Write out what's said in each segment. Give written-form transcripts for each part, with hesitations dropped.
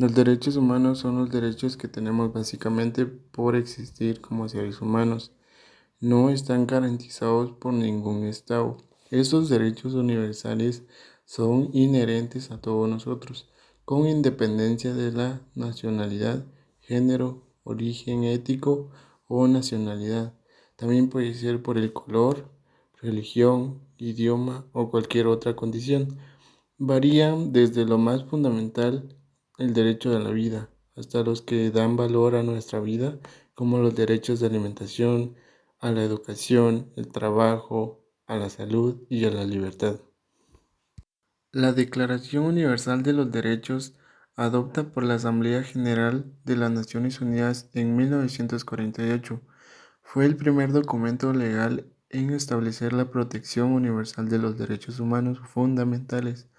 Los derechos humanos son los derechos que tenemos básicamente por existir como seres humanos. No están garantizados por ningún Estado. Estos derechos universales son inherentes a todos nosotros, con independencia de la nacionalidad, género, origen ético o nacionalidad. También puede ser por el color, religión, idioma o cualquier otra condición. Varían desde lo más fundamental, el derecho a la vida, hasta los que dan valor a nuestra vida, como los derechos de alimentación, a la educación, el trabajo, a la salud y a la libertad. La Declaración Universal de los Derechos, adopta por la Asamblea General de las Naciones Unidas en 1948, fue el primer documento legal en establecer la protección universal de los derechos humanos fundamentales,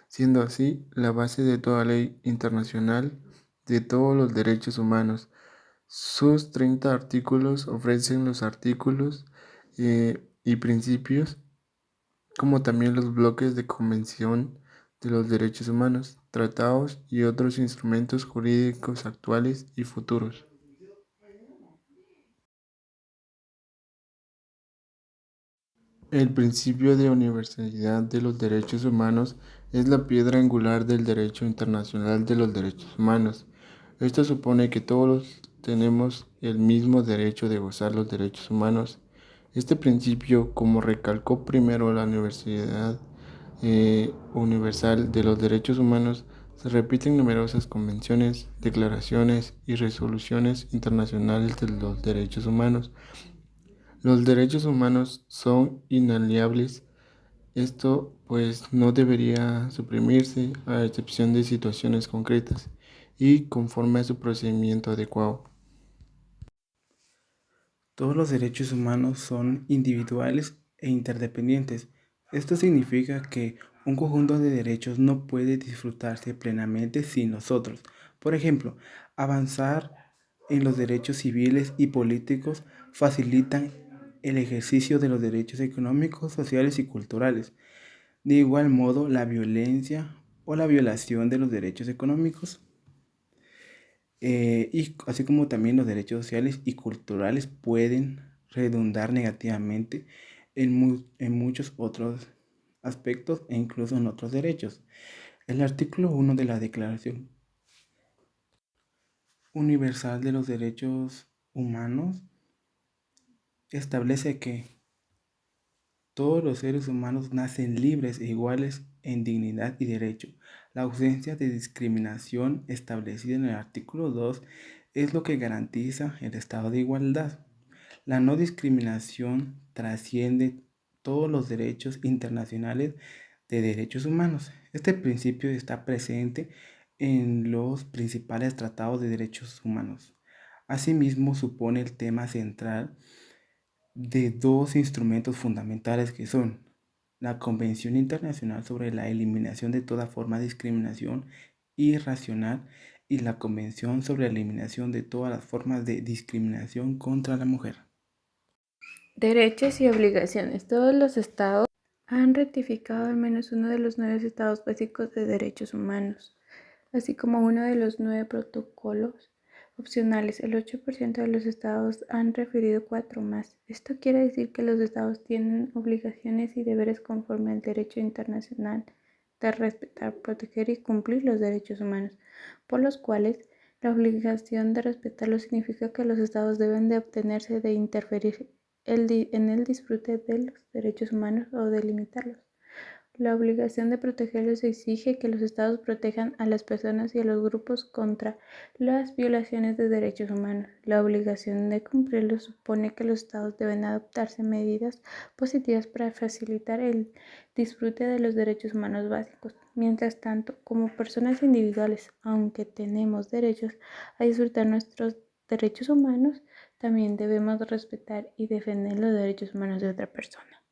siendo así la base de toda ley internacional de todos los derechos humanos. Sus 30 artículos ofrecen los artículos y principios, como también los bloques de Convención de los Derechos Humanos, tratados y otros instrumentos jurídicos actuales y futuros. El principio de universalidad de los derechos humanos es la piedra angular del derecho internacional de los derechos humanos. Esto supone que todos tenemos el mismo derecho de gozar los derechos humanos. Este principio, como recalcó primero la Universidad Universal de los Derechos Humanos, se repite en numerosas convenciones, declaraciones y resoluciones internacionales de los derechos humanos. Los derechos humanos son inalienables. Esto pues no debería suprimirse a excepción de situaciones concretas y conforme a su procedimiento adecuado. Todos los derechos humanos son individuales e interdependientes. Esto significa que un conjunto de derechos no puede disfrutarse plenamente sin los otros. Por ejemplo, avanzar en los derechos civiles y políticos facilitan el ejercicio de los derechos económicos, sociales y culturales. De igual modo, la violencia o la violación de los derechos económicos y así como también los derechos sociales y culturales pueden redundar negativamente en muchos otros aspectos e incluso en otros derechos. El artículo 1 de la Declaración Universal de los Derechos Humanos establece que todos los seres humanos nacen libres e iguales en dignidad y derecho. La ausencia de discriminación establecida en el artículo 2 es lo que garantiza el estado de igualdad. La no discriminación trasciende todos los derechos internacionales de derechos humanos. Este principio está presente en los principales tratados de derechos humanos. Asimismo, supone el tema central de dos instrumentos fundamentales que son la Convención Internacional sobre la Eliminación de toda forma de discriminación irracional y la Convención sobre la Eliminación de todas las formas de discriminación contra la mujer. Derechos y obligaciones. Todos los estados han ratificado al menos uno de los 9 estados básicos de derechos humanos, así como uno de los 9 protocolos opcionales. El 8% de los estados han referido 4 más. Esto quiere decir que los estados tienen obligaciones y deberes conforme al derecho internacional de respetar, proteger y cumplir los derechos humanos, por los cuales la obligación de respetarlos significa que los estados deben de abstenerse de interferir en el disfrute de los derechos humanos o de limitarlos. La obligación de protegerlos exige que los estados protejan a las personas y a los grupos contra las violaciones de derechos humanos. La obligación de cumplirlos supone que los estados deben adoptarse medidas positivas para facilitar el disfrute de los derechos humanos básicos. Mientras tanto, como personas individuales, aunque tenemos derechos a disfrutar nuestros derechos humanos, también debemos respetar y defender los derechos humanos de otra persona.